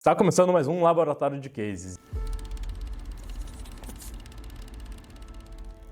Está começando mais um Laboratório de Cases.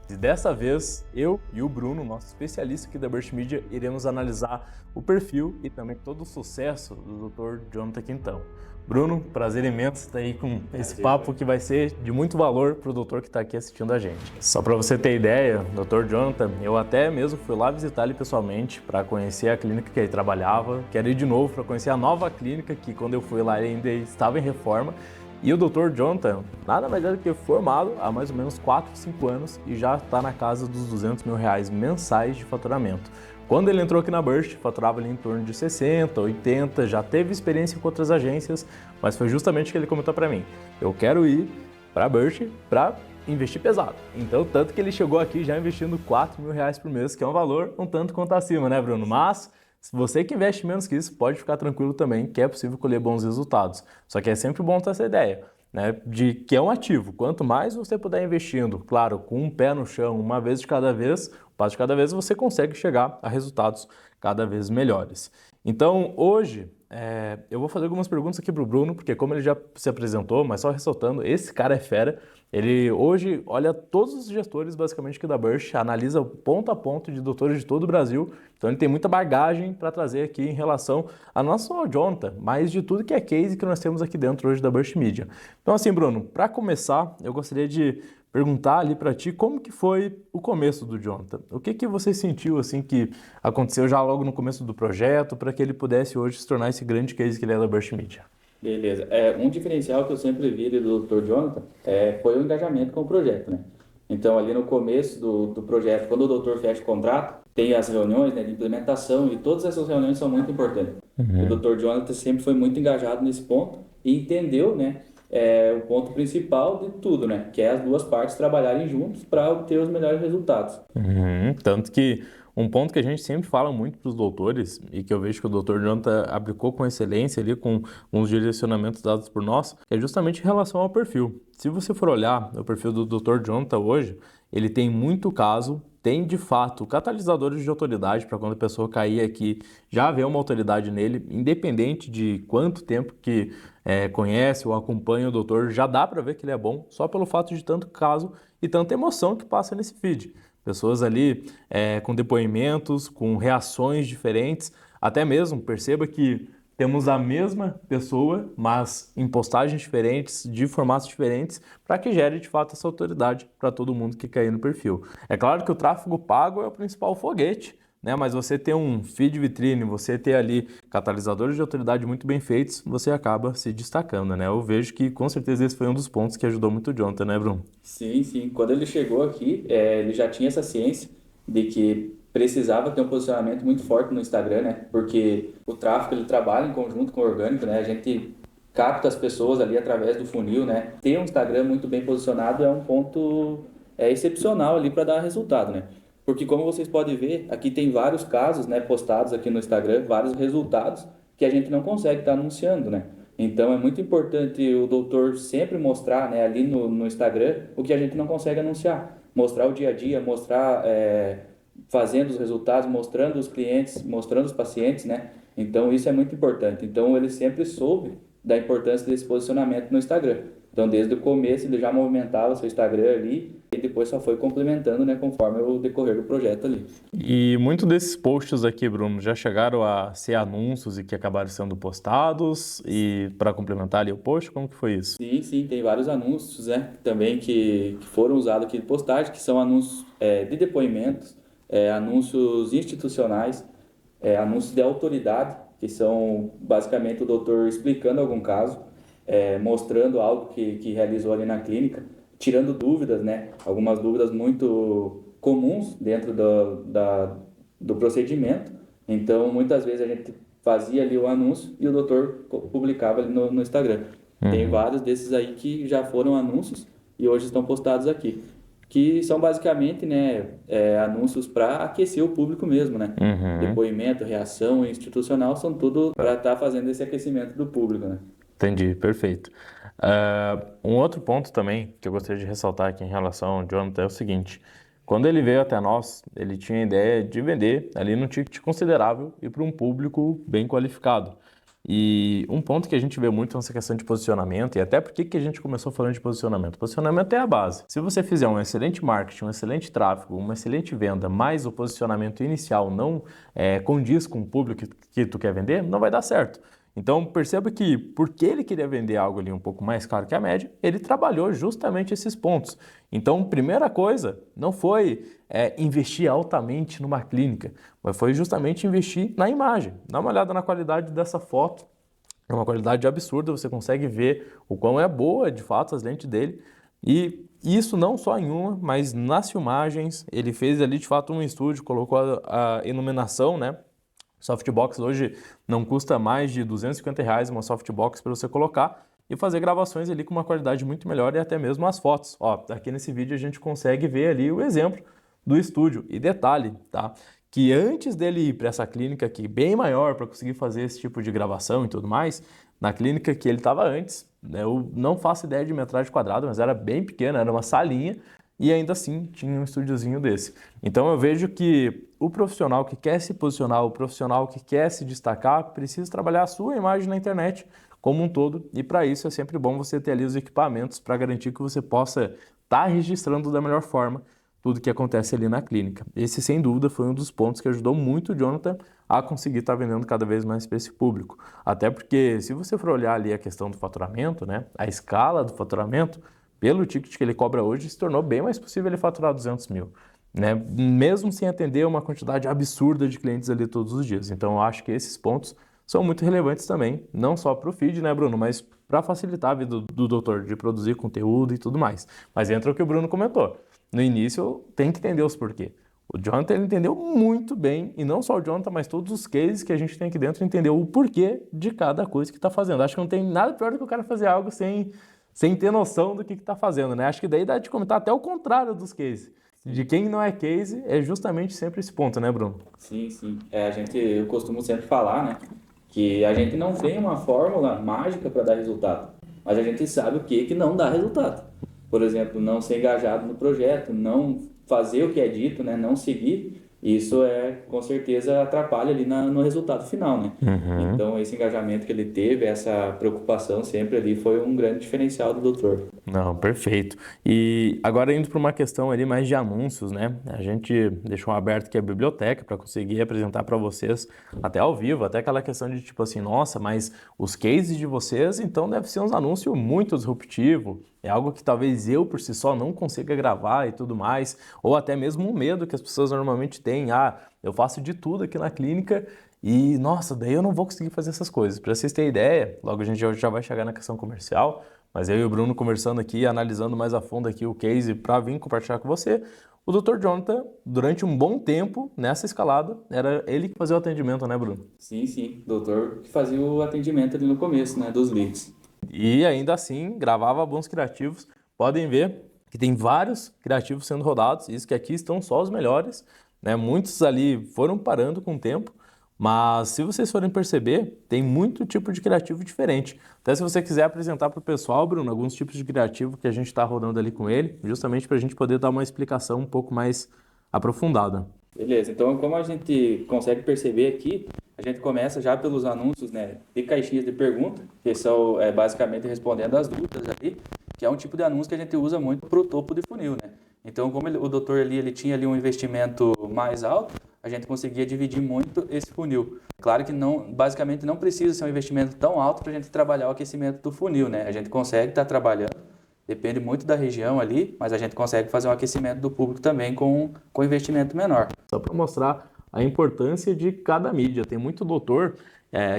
E dessa vez, eu e o Bruno, nosso especialista aqui da Burst Media, iremos analisar o perfil e também todo o sucesso do Dr. Jonathan Quintão. Bruno, prazer imenso estar aí com esse papo que vai ser de muito valor para o doutor que está aqui assistindo a gente. Só para você ter ideia, Dr. Jonathan, eu até mesmo fui lá visitar ele pessoalmente para conhecer a clínica que ele trabalhava. Quero ir de novo para conhecer a nova clínica que quando eu fui lá ele ainda estava em reforma. E o Dr. Jonathan, nada mais é do que formado há mais ou menos 4, 5 anos e já está na casa dos R$200 mil mensais de faturamento. Quando ele entrou aqui na Burst, faturava ali em torno de 60, 80, já teve experiência com outras agências, mas foi justamente o que ele comentou para mim. Eu quero ir para a Burst para investir pesado. Então, tanto que ele chegou aqui já investindo R$4 mil por mês, que é um valor um tanto quanto acima, né, Bruno? Mas se você que investe menos que isso, pode ficar tranquilo também, que é possível colher bons resultados. Só que é sempre bom ter essa ideia, né, de que é um ativo. Quanto mais você puder investindo, claro, com um pé no chão, uma vez de cada vez, um passo de cada vez, você consegue chegar a resultados cada vez melhores. Então, hoje, eu vou fazer algumas perguntas aqui para o Bruno, porque como ele já se apresentou, mas só ressaltando, esse cara é fera. Ele hoje olha todos os gestores basicamente aqui da Burst, analisa ponto a ponto de doutores de todo o Brasil, então ele tem muita bagagem para trazer aqui em relação a não só ao Jonathan, mas de tudo que é case que nós temos aqui dentro hoje da Burst Media. Então assim, Bruno, para começar, eu gostaria de perguntar ali para ti como que foi o começo do Jonathan. O que que você sentiu assim que aconteceu já logo no começo do projeto para que ele pudesse hoje se tornar esse grande case que ele é da Burst Media? Beleza. Um diferencial que eu sempre vi do Dr. Jonathan foi o engajamento com o projeto, né? Então, ali no começo do projeto, quando o doutor fecha o contrato, tem as reuniões, né, de implementação e todas essas reuniões são muito importantes. O Dr. Jonathan sempre foi muito engajado nesse ponto e entendeu, né, o ponto principal de tudo, né, que é as duas partes trabalharem juntos para obter os melhores resultados. Tanto que um ponto que a gente sempre fala muito para os doutores e que eu vejo que o doutor Jonathan aplicou com excelência ali com uns direcionamentos dados por nós, é justamente em relação ao perfil. Se você for olhar o perfil do doutor Jonathan hoje, ele tem muito caso, tem de fato catalisadores de autoridade para quando a pessoa cair aqui já haver uma autoridade nele, independente de quanto tempo que conhece ou acompanha o doutor, já dá para ver que ele é bom só pelo fato de tanto caso e tanta emoção que passa nesse feed. Pessoas ali com depoimentos, com reações diferentes, até mesmo perceba que temos a mesma pessoa, mas em postagens diferentes, de formatos diferentes, para que gere de fato essa autoridade para todo mundo que cair no perfil. É claro que o tráfego pago é o principal foguete, né? Mas você ter um feed vitrine, você ter ali catalisadores de autoridade muito bem feitos, você acaba se destacando, né? Eu vejo que com certeza esse foi um dos pontos que ajudou muito o Jonathan, né, Bruno? Sim, sim. Quando ele chegou aqui, ele já tinha essa ciência de que precisava ter um posicionamento muito forte no Instagram, né? Porque o tráfego ele trabalha em conjunto com o orgânico, né? A gente capta as pessoas ali através do funil, né? Ter um Instagram muito bem posicionado é um ponto excepcional ali para dar resultado, né? Porque como vocês podem ver, aqui tem vários casos, né, postados aqui no Instagram, vários resultados que a gente não consegue estar anunciando, né? Então é muito importante o doutor sempre mostrar, né, ali no Instagram o que a gente não consegue anunciar. Mostrar o dia a dia, mostrar fazendo os resultados, mostrando os clientes, mostrando os pacientes, né? Então isso é muito importante. Então ele sempre soube da importância desse posicionamento no Instagram. Então desde o começo ele já movimentava seu Instagram ali e depois só foi complementando, né, conforme o decorrer do projeto ali. E muitos desses posts aqui, Bruno, já chegaram a ser anúncios e que acabaram sendo postados e para complementar ali o post, como que foi isso? Sim, sim, tem vários anúncios, né, também que foram usados aqui de postagem, que são anúncios de depoimentos, anúncios institucionais, anúncios de autoridade, que são basicamente o doutor explicando algum caso, mostrando algo que realizou ali na clínica, tirando dúvidas, né, algumas dúvidas muito comuns dentro do procedimento. Então, muitas vezes a gente fazia ali o anúncio e o doutor publicava ali no Instagram. Tem Uhum. vários desses aí que já foram anúncios e hoje estão postados aqui, que são basicamente, né, anúncios para aquecer o público mesmo, né? Uhum. Depoimento, reação institucional são tudo para estar fazendo esse aquecimento do público, né? Entendi, perfeito. Um outro ponto também que eu gostaria de ressaltar aqui em relação ao Jonathan é o seguinte: quando ele veio até nós, ele tinha a ideia de vender ali num ticket considerável e para um público bem qualificado. E um ponto que a gente vê muito nessa questão de posicionamento, e até porque que a gente começou falando de posicionamento. Posicionamento é a base. Se você fizer um excelente marketing, um excelente tráfego, uma excelente venda, mas o posicionamento inicial não condiz com o público que tu quer vender, não vai dar certo. Então perceba que porque ele queria vender algo ali um pouco mais caro que a média, ele trabalhou justamente esses pontos. Então, primeira coisa, não foi investir altamente numa clínica, mas foi justamente investir na imagem. Dá uma olhada na qualidade dessa foto, é uma qualidade absurda, você consegue ver o quão é boa de fato as lentes dele. E isso não só em uma, mas nas filmagens, ele fez ali de fato um estúdio, colocou a iluminação, né? Softbox hoje não custa mais de R$250 uma softbox para você colocar e fazer gravações ali com uma qualidade muito melhor e até mesmo as fotos. Ó, aqui nesse vídeo a gente consegue ver ali o exemplo do estúdio. E detalhe, tá? Que antes dele ir para essa clínica aqui bem maior para conseguir fazer esse tipo de gravação e tudo mais, na clínica que ele estava antes, né, eu não faço ideia de metragem quadrada, mas era bem pequena, era uma salinha. E ainda assim tinha um estúdiozinho desse. Então eu vejo que o profissional que quer se posicionar, o profissional que quer se destacar, precisa trabalhar a sua imagem na internet como um todo. E para isso é sempre bom você ter ali os equipamentos para garantir que você possa estar registrando da melhor forma tudo que acontece ali na clínica. Esse, sem dúvida, foi um dos pontos que ajudou muito o Jonathan a conseguir estar vendendo cada vez mais para esse público. Até porque, se você for olhar ali a questão do faturamento, né, a escala do faturamento, pelo ticket que ele cobra hoje, se tornou bem mais possível ele faturar 200 mil, né? Mesmo sem atender uma quantidade absurda de clientes ali todos os dias. Então, eu acho que esses pontos são muito relevantes também, não só para o feed, né, Bruno, mas para facilitar a vida do doutor de produzir conteúdo e tudo mais. Mas entra o que o Bruno comentou. No início, tem que entender os porquê. O Jonathan ele entendeu muito bem, e não só o Jonathan, mas todos os cases que a gente tem aqui dentro, entendeu o porquê de cada coisa que está fazendo. Acho que não tem nada pior do que o cara fazer algo sem ter noção do que está fazendo, né? Acho que daí dá de comentar até o contrário dos cases. De quem não é case, é justamente sempre esse ponto, né, Bruno? Sim, sim. Eu costumo sempre falar, né, que a gente não tem uma fórmula mágica para dar resultado, mas a gente sabe o que não dá resultado. Por exemplo, não ser engajado no projeto, não fazer o que é dito, né, não seguir, isso com certeza atrapalha ali no resultado final, né? Uhum. Então, esse engajamento que ele teve, essa preocupação sempre ali foi um grande diferencial do doutor. Não, perfeito. E agora indo para uma questão ali mais de anúncios, né? A gente deixou aberto aqui a biblioteca para conseguir apresentar para vocês até ao vivo, até aquela questão de tipo assim, nossa, mas os cases de vocês, então deve ser uns anúncios muito disruptivos, é algo que talvez eu por si só não consiga gravar e tudo mais, ou até mesmo um medo que as pessoas normalmente têm, eu faço de tudo aqui na clínica e, nossa, daí eu não vou conseguir fazer essas coisas. Para vocês terem ideia, logo a gente já vai chegar na questão comercial, mas eu e o Bruno conversando aqui, analisando mais a fundo aqui o case para vir compartilhar com você, o Dr. Jonathan, durante um bom tempo, nessa escalada, era ele que fazia o atendimento, né, Bruno? Sim, sim. Doutor que fazia o atendimento ali no começo, né, dos leads. E ainda assim, gravava bons criativos. Podem ver que tem vários criativos sendo rodados, isso que aqui estão só os melhores, né? Muitos ali foram parando com o tempo, mas se vocês forem perceber, tem muito tipo de criativo diferente. Até se você quiser apresentar para o pessoal, Bruno, alguns tipos de criativo que a gente está rodando ali com ele, justamente para a gente poder dar uma explicação um pouco mais aprofundada. Beleza, então como a gente consegue perceber aqui, a gente começa já pelos anúncios, né, de caixinhas de pergunta, que são basicamente respondendo as dúvidas ali, que é um tipo de anúncio que a gente usa muito para o topo de funil, né? Então, como o doutor ali, ele tinha ali um investimento mais alto, a gente conseguia dividir muito esse funil. Claro que basicamente não precisa ser um investimento tão alto para a gente trabalhar o aquecimento do funil, né? A gente consegue estar trabalhando, depende muito da região ali, mas a gente consegue fazer um aquecimento do público também com investimento menor. Só para mostrar a importância de cada mídia. Tem muito doutor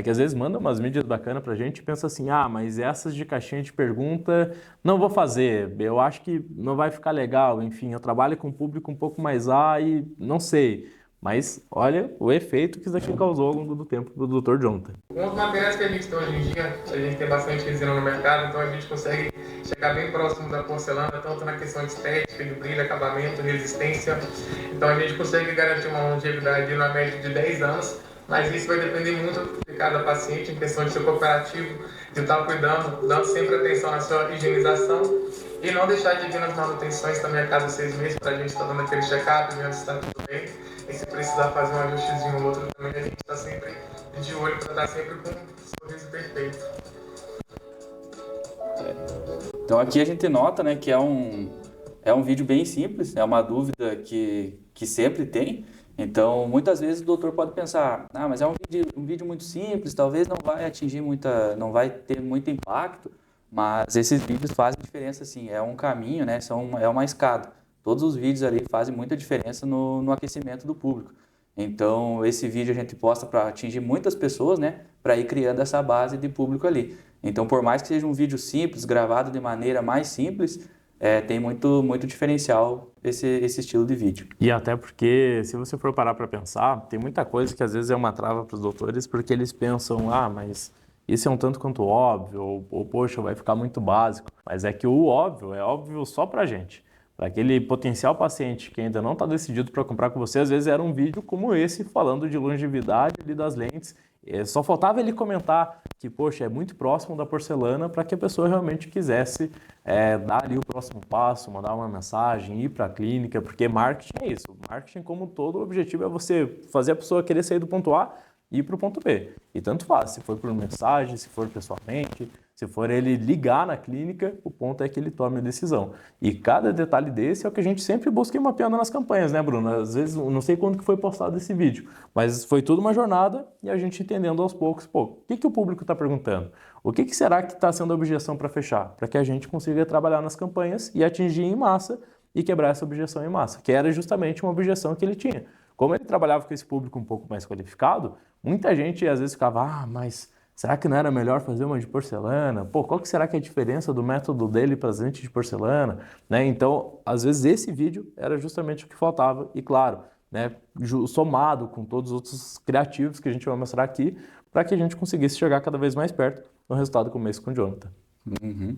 que às vezes manda umas mídias bacanas pra gente e pensa assim, mas essas de caixinha de pergunta não vou fazer, eu acho que não vai ficar legal, enfim, eu trabalho com um público um pouco mais e não sei. Mas olha o efeito que isso aqui causou ao longo do tempo do Dr. Jonathan. Com os materiais que a gente tem hoje em dia, a gente tem bastante resina no mercado, então a gente consegue chegar bem próximo da porcelana, tanto na questão de estética, de brilho, acabamento, resistência. Então a gente consegue garantir uma longevidade na média de 10 anos, mas isso vai depender muito de cada paciente, em questão de ser cooperativo, de estar cuidando, dando sempre atenção na sua higienização e não deixar de vir nas manutenções também a cada 6 meses, para a gente estar dando aquele check-up, vendo se está tudo bem. E se precisar fazer um ajustezinho ou outro também, a gente está sempre de olho para estar sempre com um sorriso perfeito. Então aqui a gente nota, né, que é um vídeo bem simples, é uma dúvida que sempre tem. Então, muitas vezes o doutor pode pensar, mas é um vídeo muito simples, talvez não vai atingir não vai ter muito impacto, mas esses vídeos fazem diferença sim, é um caminho, né, é uma escada. Todos os vídeos ali fazem muita diferença no aquecimento do público. Então, esse vídeo a gente posta para atingir muitas pessoas, né, para ir criando essa base de público ali. Então, por mais que seja um vídeo simples, gravado de maneira mais simples, tem muito diferencial esse estilo de vídeo. E até porque, se você for parar para pensar, tem muita coisa que às vezes é uma trava para os doutores, porque eles pensam, mas isso é um tanto quanto óbvio, ou poxa, vai ficar muito básico. Mas é que o óbvio é óbvio só para a gente. Para aquele potencial paciente que ainda não está decidido para comprar com você, às vezes era um vídeo como esse, falando de longevidade ali das lentes. Só faltava ele comentar que, poxa, é muito próximo da porcelana para que a pessoa realmente quisesse dar ali o próximo passo, mandar uma mensagem, ir para a clínica, porque marketing é isso. Marketing, como todo, o objetivo é você fazer a pessoa querer sair do ponto A e ir para o ponto B. E tanto faz, se for por mensagem, se for pessoalmente, se for ele ligar na clínica, o ponto é que ele tome a decisão. E cada detalhe desse é o que a gente sempre busca ir mapeando nas campanhas, né, Bruno? Às vezes, eu não sei quando que foi postado esse vídeo, mas foi tudo uma jornada e a gente entendendo aos poucos, o que o público está perguntando? O que será que está sendo a objeção para fechar? Para que a gente consiga trabalhar nas campanhas e atingir em massa e quebrar essa objeção em massa, que era justamente uma objeção que ele tinha. Como ele trabalhava com esse público um pouco mais qualificado, muita gente às vezes ficava, mas será que não era melhor fazer uma de porcelana? Qual que será que é a diferença do método dele para as lentes de porcelana? Né? Então, às vezes esse vídeo era justamente o que faltava. E claro, né, somado com todos os outros criativos que a gente vai mostrar aqui, para que a gente conseguisse chegar cada vez mais perto no resultado como esse com o Jonathan. Uhum.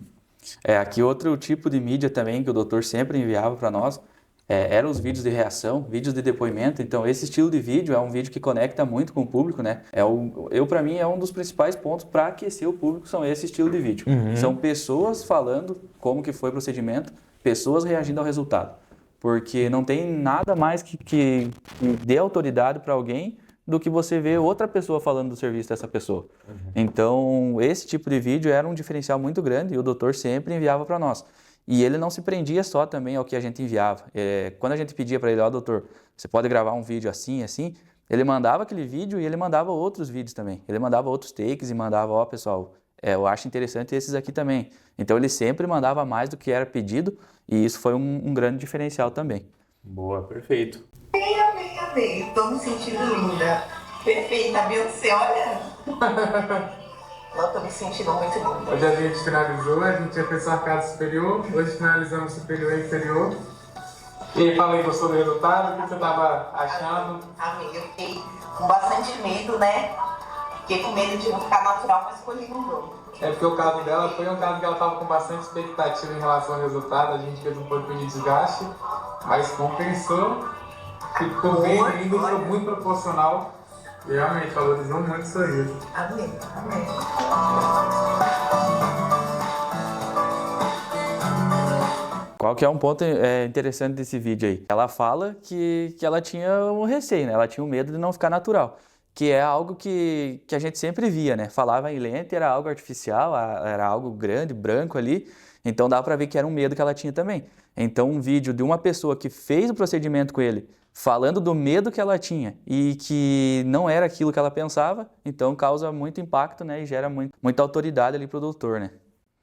Aqui outro tipo de mídia também que o doutor sempre enviava para nós, eram os vídeos de reação, vídeos de depoimento. Então, esse estilo de vídeo é um vídeo que conecta muito com o público, né? Para mim, é um dos principais pontos para aquecer o público, são esse estilo de vídeo. Uhum. São pessoas falando como que foi o procedimento, pessoas reagindo ao resultado. Porque não tem nada mais que dê autoridade para alguém do que você ver outra pessoa falando do serviço dessa pessoa. Uhum. Então, esse tipo de vídeo era um diferencial muito grande e o doutor sempre enviava para nós. E ele não se prendia só também ao que a gente enviava. Quando a gente pedia para ele, doutor, você pode gravar um vídeo assim, ele mandava aquele vídeo e ele mandava outros vídeos também. Ele mandava outros takes e mandava, pessoal, eu acho interessante esses aqui também. Então ele sempre mandava mais do que era pedido e isso foi um grande diferencial também. Boa, perfeito. Amei. Tô me sentindo linda. Perfeita, Beyoncé, olha. Eu tô me sentindo muito linda. Hoje a gente finalizou, a gente já fez o arcado superior, hoje finalizamos superior e inferior. E aí, fala aí, gostou do resultado? O que você tava achando? Amei, eu fiquei com bastante medo, né? Fiquei com medo de não ficar natural, mas escolhi um jogo. Porque o caso dela foi um caso que ela tava com bastante expectativa em relação ao resultado, a gente fez um pouco de desgaste, mas compensou, ficou bem lindo, foi muito proporcional. E realmente valorizou muito o sorriso. Amém. Qual que é um ponto interessante desse vídeo aí? Ela fala que ela tinha um receio, né? Ela tinha um medo de não ficar natural. Que é algo que a gente sempre via, né? Falava em lente, era algo artificial, era algo grande, branco ali. Então dá para ver que era um medo que ela tinha também. Então um vídeo de uma pessoa que fez o procedimento com ele, falando do medo que ela tinha e que não era aquilo que ela pensava, então causa muito impacto, né? E gera muita autoridade ali pro doutor, né?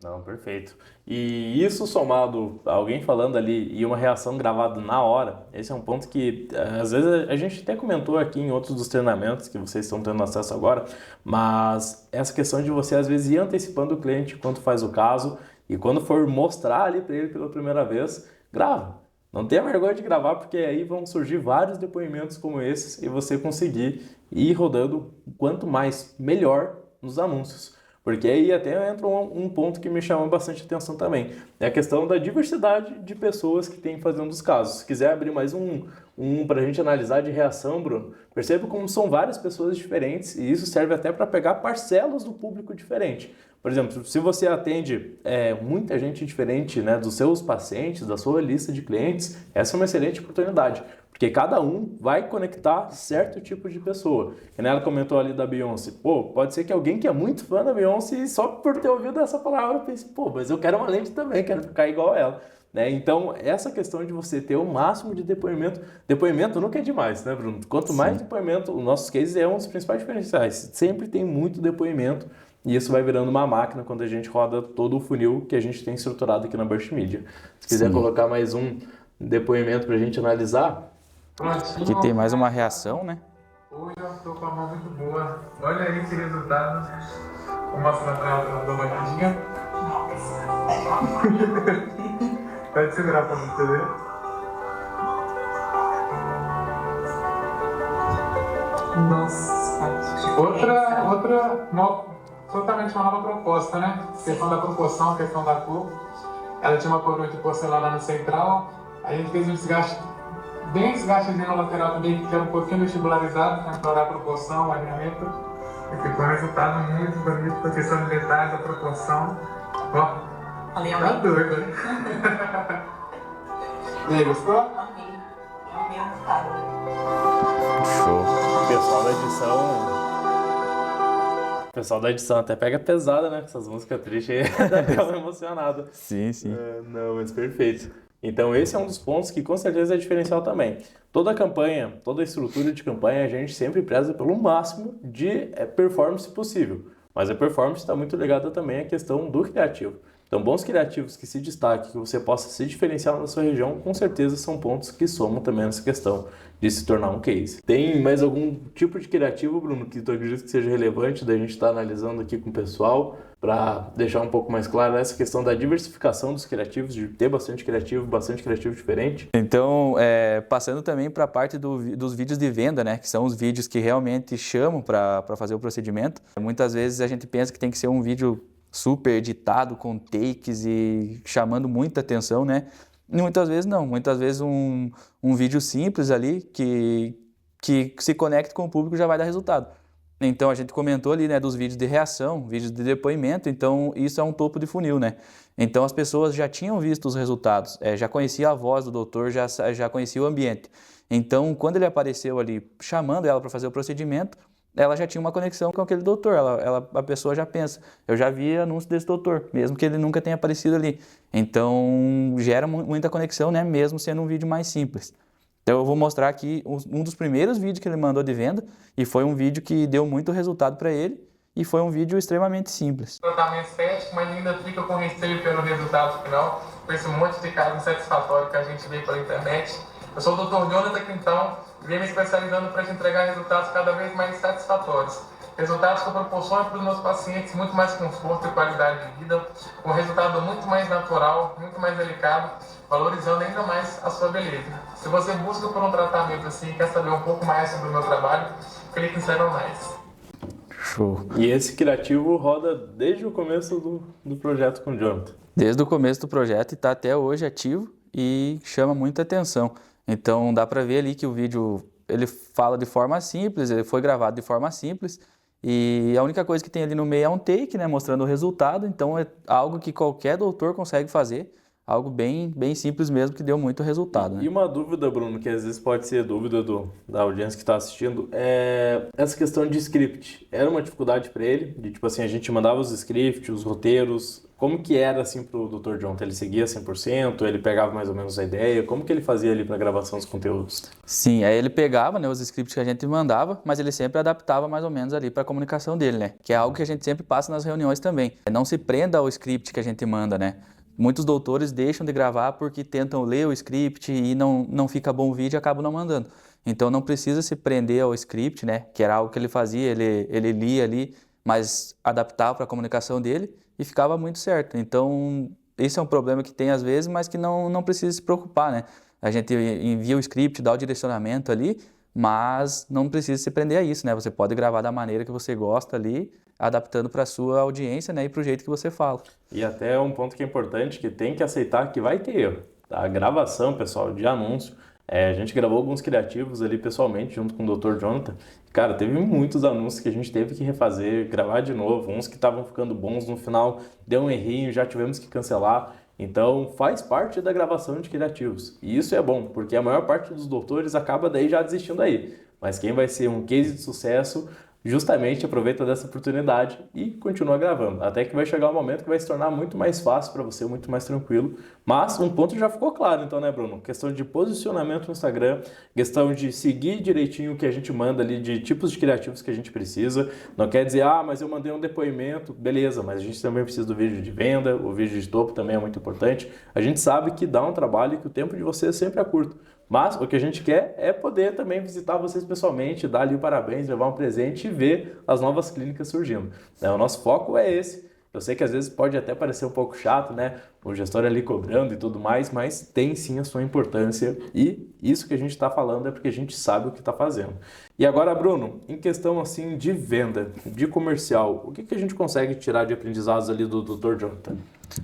Não, perfeito. E isso somado a alguém falando ali e uma reação gravada na hora, esse é um ponto que às vezes a gente até comentou aqui em outros dos treinamentos que vocês estão tendo acesso agora, mas essa questão de você às vezes ir antecipando o cliente enquanto faz o caso e quando for mostrar ali para ele pela primeira vez, grava. Não tenha vergonha de gravar, porque aí vão surgir vários depoimentos como esses e você conseguir ir rodando quanto mais, melhor nos anúncios. Porque aí até entra um ponto que me chama bastante atenção também. É a questão da diversidade de pessoas que tem fazendo os casos. Se quiser abrir mais um para a gente analisar de reação, Bruno, perceba como são várias pessoas diferentes e isso serve até para pegar parcelas do público diferente. Por exemplo, se você atende muita gente diferente, né, dos seus pacientes, da sua lista de clientes, essa é uma excelente oportunidade. Porque cada um vai conectar certo tipo de pessoa. Que nem ela comentou ali da Beyoncé. Pô, pode ser que alguém que é muito fã da Beyoncé, só por ter ouvido essa palavra, pense, pô, mas eu quero uma lente também, quero ficar igual a ela. Né? Então, essa questão de você ter o máximo de depoimento nunca é demais, né, Bruno? Quanto mais depoimento, o nosso case é um dos principais diferenciais. Sempre tem muito depoimento e isso vai virando uma máquina quando a gente roda todo o funil que a gente tem estruturado aqui na Burst Media. Se quiser colocar mais um depoimento para a gente analisar. Prontinho. Aqui tem mais uma reação, né? Hoje eu estou com a mão muito boa. Olha aí esse resultado. Vou mostrar pra ela, dando uma olhadinha. Pode segurar pra você ver. Nossa. Totalmente uma nova proposta, né? Questão da proporção, questão da cor. Ela tinha uma coroa de porcelana no central. A gente fez um desgaste, bem desgastezinho no lateral também, que era um pouquinho vestibularizado, para explorar a proporção, o alinhamento. E ficou um resultado muito bonito, com a questão de detalhes, a proporção. Ó. Tá doido, né? E aí, gostou? Amei o resultado. Show. O pessoal da edição até pega pesada, né? Com essas músicas tristes aí, ficava emocionado. Sim, sim. Não, mas perfeito. Então esse é um dos pontos que com certeza é diferencial também. Toda campanha, toda estrutura de campanha, a gente sempre preza pelo máximo de performance possível. Mas a performance está muito ligada também à questão do criativo. Então, bons criativos que se destaquem, que você possa se diferenciar na sua região, com certeza são pontos que somam também nessa questão de se tornar um case. Tem mais algum tipo de criativo, Bruno, que tu acredita que seja relevante da gente estar analisando aqui com o pessoal, para deixar um pouco mais claro essa questão da diversificação dos criativos, de ter bastante criativo diferente? Então, passando também para a parte dos vídeos de venda, né? Que são os vídeos que realmente chamam para fazer o procedimento. Muitas vezes a gente pensa que tem que ser um vídeo super editado, com takes e chamando muita atenção, né? E muitas vezes não. Muitas vezes um vídeo simples ali que se conecta com o público já vai dar resultado. Então, a gente comentou ali, né, dos vídeos de reação, vídeos de depoimento, então isso é um topo de funil, né? Então, as pessoas já tinham visto os resultados, já conhecia a voz do doutor, já conhecia o ambiente. Então, quando ele apareceu ali chamando ela para fazer o procedimento, ela já tinha uma conexão com aquele doutor, a pessoa já pensa, eu já vi anúncio desse doutor, mesmo que ele nunca tenha aparecido ali. Então, gera muita conexão, né, mesmo sendo um vídeo mais simples. Então eu vou mostrar aqui um dos primeiros vídeos que ele mandou de venda, e foi um vídeo que deu muito resultado para ele, e foi um vídeo extremamente simples. Tratamento estético, mas ainda fica com receio pelo resultado final, com esse monte de caso insatisfatório que a gente vê pela internet. Eu sou o Dr. Jonathan Quintão, e venho me especializando para te entregar resultados cada vez mais satisfatórios. Resultados que eu proporciono para os meus pacientes muito mais conforto e qualidade de vida, um resultado muito mais natural, muito mais delicado, valorizando ainda mais a sua beleza. Se você busca por um tratamento assim e quer saber um pouco mais sobre o meu trabalho, clique em Saiba Mais. Show. E esse criativo roda desde o começo do projeto com o Jonathan. Desde o começo do projeto e está até hoje ativo e chama muita atenção. Então dá para ver ali que o vídeo ele fala de forma simples, ele foi gravado de forma simples, e a única coisa que tem ali no meio é um take, né, mostrando o resultado. Então é algo que qualquer doutor consegue fazer, algo bem simples mesmo, que deu muito resultado, né? E uma dúvida, Bruno, que às vezes pode ser dúvida da audiência que está assistindo, é essa questão de script. Era uma dificuldade para ele? De tipo assim, a gente mandava os scripts, os roteiros, como que era assim pro Dr. Jonathan? Ele seguia 100%? Ele pegava mais ou menos a ideia? Como que ele fazia ali para gravação dos conteúdos? Sim, aí ele pegava, né, os scripts que a gente mandava, mas ele sempre adaptava mais ou menos ali para a comunicação dele, né? Que é algo que a gente sempre passa nas reuniões também. Não se prenda ao script que a gente manda, né? Muitos doutores deixam de gravar porque tentam ler o script e não fica bom o vídeo e acabam não mandando. Então não precisa se prender ao script, né? Que era algo que ele fazia, ele lia ali, mas adaptava para a comunicação dele e ficava muito certo. Então esse é um problema que tem às vezes, mas que não precisa se preocupar, né? A gente envia o script, dá o direcionamento ali, mas não precisa se prender a isso, né? Você pode gravar da maneira que você gosta ali, adaptando para a sua audiência, né, e para o jeito que você fala. E até um ponto que é importante, que tem que aceitar que vai ter erro. A gravação, pessoal, de anúncio, a gente gravou alguns criativos ali pessoalmente, junto com o Dr. Jonathan. Cara, teve muitos anúncios que a gente teve que refazer, gravar de novo, uns que estavam ficando bons, no final deu um errinho, já tivemos que cancelar. Então, faz parte da gravação de criativos. E isso é bom, porque a maior parte dos doutores acaba daí já desistindo aí. Mas quem vai ser um case de sucesso justamente aproveita dessa oportunidade e continua gravando. Até que vai chegar um momento que vai se tornar muito mais fácil para você, muito mais tranquilo. Mas um ponto já ficou claro, então, né, Bruno? Questão de posicionamento no Instagram, questão de seguir direitinho o que a gente manda ali de tipos de criativos que a gente precisa. Não quer dizer, mas eu mandei um depoimento, beleza, mas a gente também precisa do vídeo de venda, o vídeo de topo também é muito importante. A gente sabe que dá um trabalho e que o tempo de vocês sempre é curto. Mas o que a gente quer é poder também visitar vocês pessoalmente, dar ali o parabéns, levar um presente e ver as novas clínicas surgindo. O nosso foco é esse. Eu sei que às vezes pode até parecer um pouco chato, né? O gestor ali cobrando e tudo mais, mas tem sim a sua importância e isso que a gente está falando é porque a gente sabe o que está fazendo. E agora, Bruno, em questão assim de venda, de comercial, o que a gente consegue tirar de aprendizados ali do Dr. Jonathan?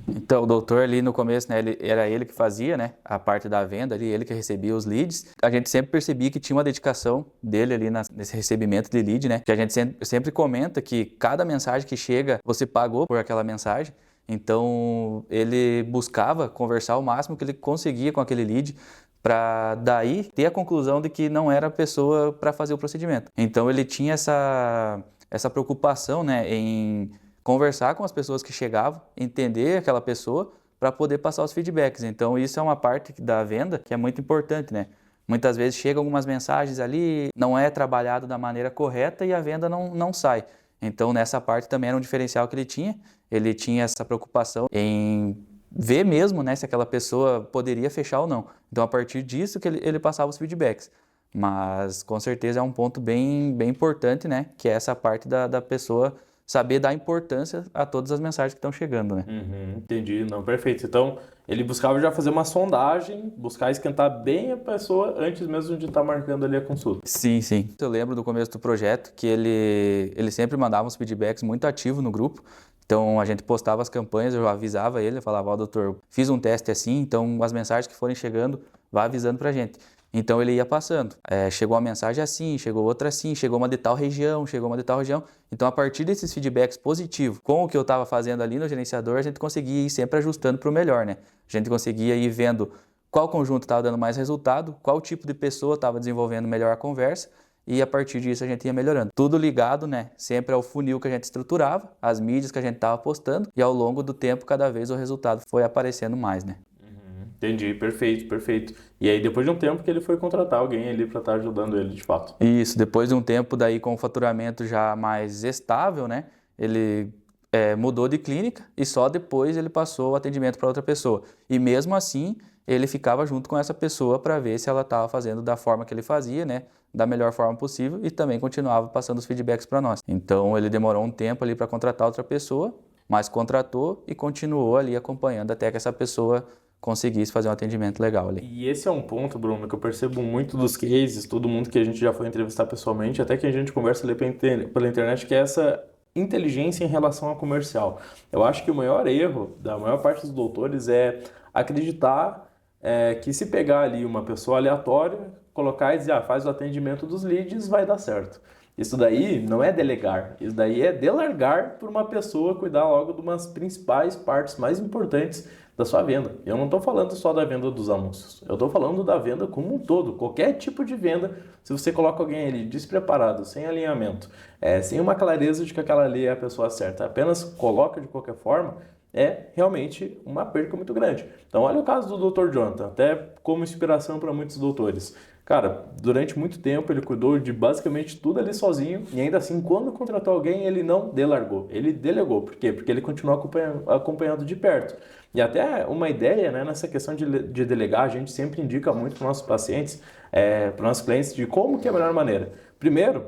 Então, o doutor ali no começo, né, era ele que fazia, né, a parte da venda ali, ele que recebia os leads. A gente sempre percebia que tinha uma dedicação dele ali nesse recebimento de lead, né, que a gente sempre comenta que cada mensagem que chega, você pagou por aquela mensagem. Então, ele buscava conversar o máximo que ele conseguia com aquele lead, para daí ter a conclusão de que não era a pessoa para fazer o procedimento. Então, ele tinha essa preocupação, né, em conversar com as pessoas que chegavam, entender aquela pessoa para poder passar os feedbacks. Então, isso é uma parte da venda que é muito importante, né? Muitas vezes chegam algumas mensagens ali, não é trabalhado da maneira correta e a venda não sai. Então, nessa parte também era um diferencial que ele tinha. Ele tinha essa preocupação em ver mesmo, né, se aquela pessoa poderia fechar ou não. Então, a partir disso que ele passava os feedbacks. Mas, com certeza, é um ponto bem importante, né? Que é essa parte da pessoa saber dar importância a todas as mensagens que estão chegando, né? Entendi, não, perfeito. Então, ele buscava já fazer uma sondagem, buscar esquentar bem a pessoa antes mesmo de estar marcando ali a consulta. Sim, sim. Eu lembro do começo do projeto que ele sempre mandava uns feedbacks muito ativos no grupo. Então, a gente postava as campanhas, eu avisava ele, eu falava, doutor, fiz um teste assim, então as mensagens que forem chegando, vá avisando pra gente. Então ele ia passando, chegou uma mensagem assim, chegou outra assim, chegou uma de tal região, chegou uma de tal região. Então a partir desses feedbacks positivos, com o que eu estava fazendo ali no gerenciador, a gente conseguia ir sempre ajustando para o melhor, né? A gente conseguia ir vendo qual conjunto estava dando mais resultado, qual tipo de pessoa estava desenvolvendo melhor a conversa e a partir disso a gente ia melhorando. Tudo ligado, né? Sempre ao funil que a gente estruturava, as mídias que a gente estava postando e ao longo do tempo cada vez o resultado foi aparecendo mais, né? Entendi, perfeito, perfeito. E aí depois de um tempo que ele foi contratar alguém ali para estar ajudando ele de fato. Isso, depois de um tempo daí com o faturamento já mais estável, né? Ele mudou de clínica e só depois ele passou o atendimento para outra pessoa. E mesmo assim, ele ficava junto com essa pessoa para ver se ela estava fazendo da forma que ele fazia, né? Da melhor forma possível e também continuava passando os feedbacks para nós. Então ele demorou um tempo ali para contratar outra pessoa, mas contratou e continuou ali acompanhando até que essa pessoa conseguisse fazer um atendimento legal ali. E esse é um ponto, Bruno, que eu percebo muito dos cases, todo mundo que a gente já foi entrevistar pessoalmente, até que a gente conversa ali pela internet, que é essa inteligência em relação ao comercial. Eu acho que o maior erro da maior parte dos doutores é acreditar que se pegar ali uma pessoa aleatória, colocar e dizer, faz o atendimento dos leads, vai dar certo. Isso daí não é delegar, isso daí é delargar por uma pessoa cuidar logo de umas principais partes mais importantes da sua venda. Eu não estou falando só da venda dos anúncios, eu estou falando da venda como um todo. Qualquer tipo de venda, se você coloca alguém ali despreparado, sem alinhamento, sem uma clareza de que aquela ali é a pessoa certa, apenas coloca de qualquer forma, é realmente uma perca muito grande. Então olha o caso do Dr. Jonathan, até como inspiração para muitos doutores. Cara, durante muito tempo ele cuidou de basicamente tudo ali sozinho e ainda assim, quando contratou alguém, ele não delargou, ele delegou. Por quê? Porque ele continuou acompanhando de perto. E até uma ideia, né, nessa questão de delegar, a gente sempre indica muito para os nossos pacientes, para os nossos clientes, de como que é a melhor maneira. Primeiro,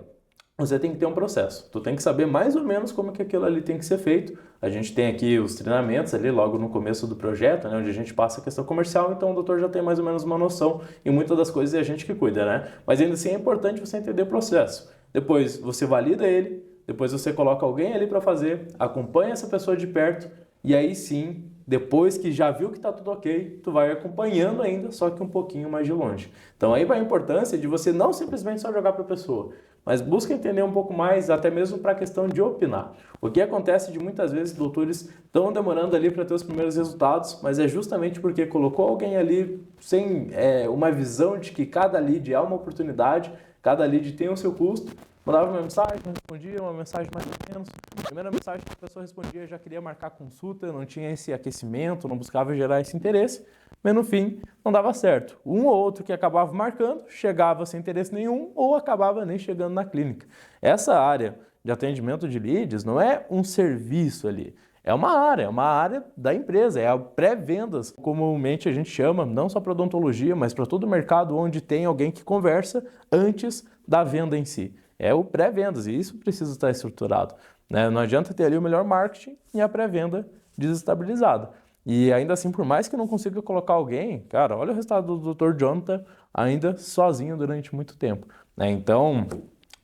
você tem que ter um processo. Tu tem que saber mais ou menos como que aquilo ali tem que ser feito. A gente tem aqui os treinamentos ali logo no começo do projeto, né, onde a gente passa a questão comercial, então o doutor já tem mais ou menos uma noção e muitas das coisas é a gente que cuida, né? Mas ainda assim é importante você entender o processo. Depois você valida ele, depois você coloca alguém ali para fazer, acompanha essa pessoa de perto e aí sim, depois que já viu que está tudo ok, tu vai acompanhando ainda, só que um pouquinho mais de longe. Então aí vai a importância de você não simplesmente só jogar para a pessoa, mas busca entender um pouco mais, até mesmo para a questão de opinar. O que acontece de muitas vezes doutores estão demorando ali para ter os primeiros resultados, mas é justamente porque colocou alguém ali sem uma visão de que cada lead é uma oportunidade, cada lead tem o seu custo. Mandava uma mensagem, não respondia, uma mensagem mais ou menos. A primeira mensagem que a pessoa respondia já queria marcar consulta, não tinha esse aquecimento, não buscava gerar esse interesse, mas no fim não dava certo. Um ou outro que acabava marcando, chegava sem interesse nenhum ou acabava nem chegando na clínica. Essa área de atendimento de leads não é um serviço ali, é uma área da empresa, é a pré-vendas, comumente a gente chama, não só para odontologia, mas para todo o mercado onde tem alguém que conversa antes da venda em si. É o pré-vendas e isso precisa estar estruturado, né? Não adianta ter ali o melhor marketing e a pré-venda desestabilizada. E ainda assim, por mais que não consiga colocar alguém, cara, olha o resultado do Dr. Jonathan ainda sozinho durante muito tempo, né? Então,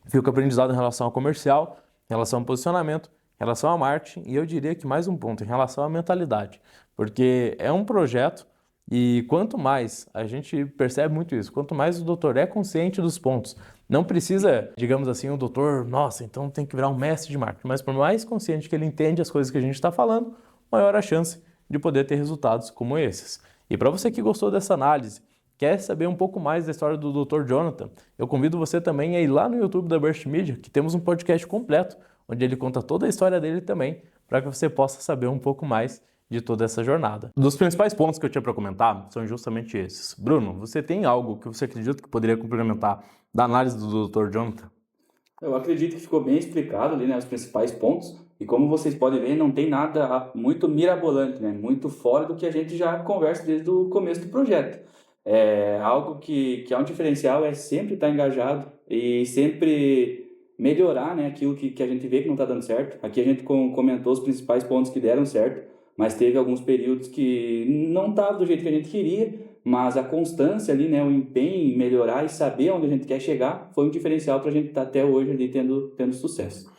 fica aprendizado em relação ao comercial, em relação ao posicionamento, em relação ao marketing e eu diria que mais um ponto, em relação à mentalidade, porque é um projeto e quanto mais, a gente percebe muito isso, quanto mais o doutor é consciente dos pontos, não precisa, digamos assim, o doutor, nossa, então tem que virar um mestre de marketing, mas por mais consciente que ele entende as coisas que a gente está falando, maior a chance de poder ter resultados como esses. E para você que gostou dessa análise, quer saber um pouco mais da história do Dr. Jonathan, eu convido você também a ir lá no YouTube da Burst Media, que temos um podcast completo, onde ele conta toda a história dele também, para que você possa saber um pouco mais de toda essa jornada. Dos principais pontos que eu tinha para comentar são justamente esses. Bruno, você tem algo que você acredita que poderia complementar da análise do Dr. Jonathan? Eu acredito que ficou bem explicado ali, né, os principais pontos. E como vocês podem ver, não tem nada muito mirabolante, né, muito fora do que a gente já conversa desde o começo do projeto. Algo que é um diferencial é sempre estar engajado e sempre melhorar, né, aquilo que a gente vê que não está dando certo. Aqui a gente comentou os principais pontos que deram certo, mas teve alguns períodos que não estava do jeito que a gente queria, mas a constância ali, né, o empenho em melhorar e saber onde a gente quer chegar foi um diferencial para a gente estar até hoje ali tendo sucesso.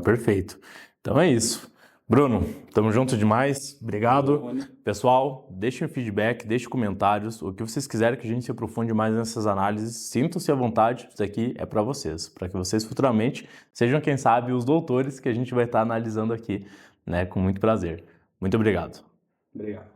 Perfeito. Então é isso. Bruno, tamo junto demais. Obrigado. Pessoal, deixem feedback, deixem comentários. O que vocês quiserem que a gente se aprofunde mais nessas análises, sintam-se à vontade. Isso aqui é para vocês, para que vocês futuramente sejam, quem sabe, os doutores que a gente vai estar analisando aqui, né, com muito prazer. Muito obrigado. Obrigado.